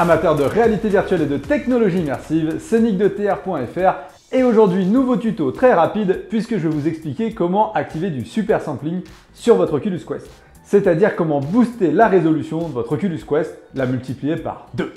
Amateur de réalité virtuelle et de technologie immersive, c'est Nick de TR.fr et aujourd'hui nouveau tuto très rapide puisque je vais vous expliquer comment activer du super sampling sur votre Oculus Quest. C'est-à-dire comment booster la résolution de votre Oculus Quest, la multiplier par 2.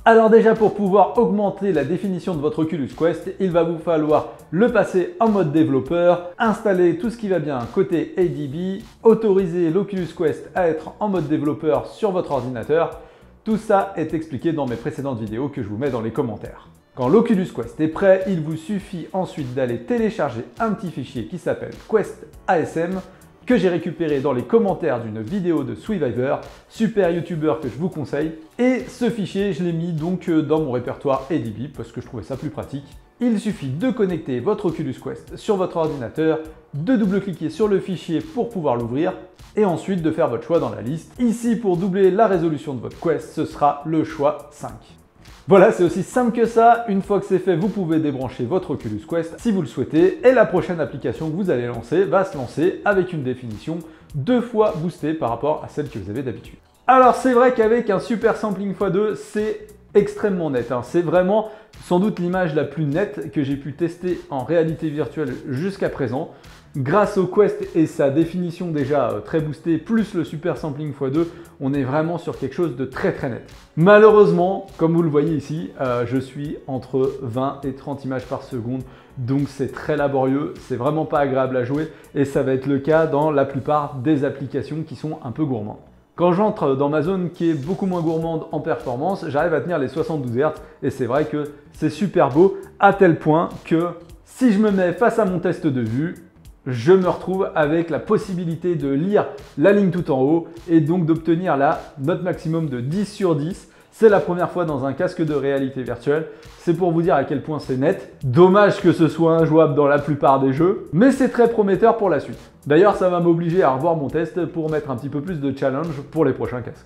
Alors déjà pour pouvoir augmenter la définition de votre Oculus Quest, il va vous falloir le passer en mode développeur, installer tout ce qui va bien côté ADB, autoriser l'Oculus Quest à être en mode développeur sur votre ordinateur. Tout ça est expliqué dans mes précédentes vidéos que je vous mets dans les commentaires. Quand l'Oculus Quest est prêt, il vous suffit ensuite d'aller télécharger un petit fichier qui s'appelle Quest ASM que j'ai récupéré dans les commentaires d'une vidéo de Sweviver, super youtubeur que je vous conseille. Et ce fichier, je l'ai mis donc dans mon répertoire ADB parce que je trouvais ça plus pratique. Il suffit de connecter votre Oculus Quest sur votre ordinateur, de double-cliquer sur le fichier pour pouvoir l'ouvrir et ensuite de faire votre choix dans la liste. Ici, pour doubler la résolution de votre Quest, ce sera le choix 5. Voilà, c'est aussi simple que ça. Une fois que c'est fait, vous pouvez débrancher votre Oculus Quest si vous le souhaitez et la prochaine application que vous allez lancer va se lancer avec une définition 2 fois boostée par rapport à celle que vous avez d'habitude. Alors c'est vrai qu'avec un super sampling x2, c'est extrêmement net. C'est vraiment sans doute l'image la plus nette que j'ai pu tester en réalité virtuelle jusqu'à présent. Grâce au Quest et sa définition déjà très boostée, plus le super sampling x2, on est vraiment sur quelque chose de très net. Malheureusement, comme vous le voyez ici, je suis entre 20 et 30 images par seconde, donc c'est très laborieux, c'est vraiment pas agréable à jouer et ça va être le cas dans la plupart des applications qui sont un peu gourmandes. Quand j'entre dans ma zone qui est beaucoup moins gourmande en performance, j'arrive à tenir les 72 Hz et c'est vrai que c'est super beau à tel point que si je me mets face à mon test de vue, je me retrouve avec la possibilité de lire la ligne tout en haut et donc d'obtenir la note maximum de 10 sur 10. C'est la première fois dans un casque de réalité virtuelle. C'est pour vous dire à quel point c'est net. Dommage que ce soit injouable dans la plupart des jeux, mais c'est très prometteur pour la suite. D'ailleurs, ça va m'obliger à revoir mon test pour mettre un petit peu plus de challenge pour les prochains casques.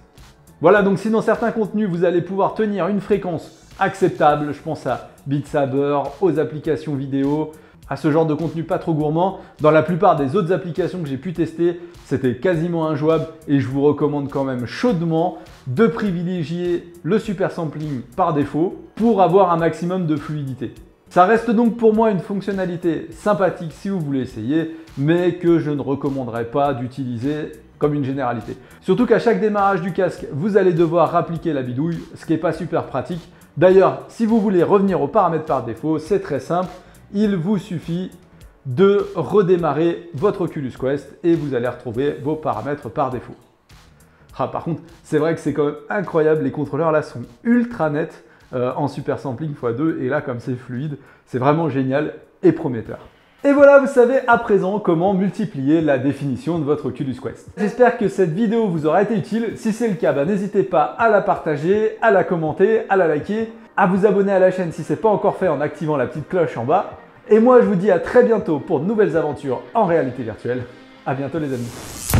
Voilà, donc si dans certains contenus, vous allez pouvoir tenir une fréquence acceptable, je pense à Beat Saber, aux applications vidéo, à ce genre de contenu pas trop gourmand. Dans la plupart des autres applications que j'ai pu tester, c'était quasiment injouable et je vous recommande quand même chaudement de privilégier le super sampling par défaut pour avoir un maximum de fluidité. Ça reste donc pour moi une fonctionnalité sympathique si vous voulez essayer, mais que je ne recommanderais pas d'utiliser comme une généralité. Surtout qu'à chaque démarrage du casque, vous allez devoir appliquer la bidouille, ce qui n'est pas super pratique. D'ailleurs, si vous voulez revenir aux paramètres par défaut, c'est très simple. Il vous suffit de redémarrer votre Oculus Quest et vous allez retrouver vos paramètres par défaut. Par contre, c'est vrai que c'est quand même incroyable, les contrôleurs là sont ultra nets en super sampling x2 et là comme c'est fluide, c'est vraiment génial et prometteur. Et voilà, vous savez à présent comment multiplier la définition de votre Oculus Quest. J'espère que cette vidéo vous aura été utile. Si c'est le cas, n'hésitez pas à la partager, à la commenter, à la liker, à vous abonner à la chaîne si ce n'est pas encore fait en activant la petite cloche en bas. Et moi, je vous dis à très bientôt pour de nouvelles aventures en réalité virtuelle. À bientôt les amis.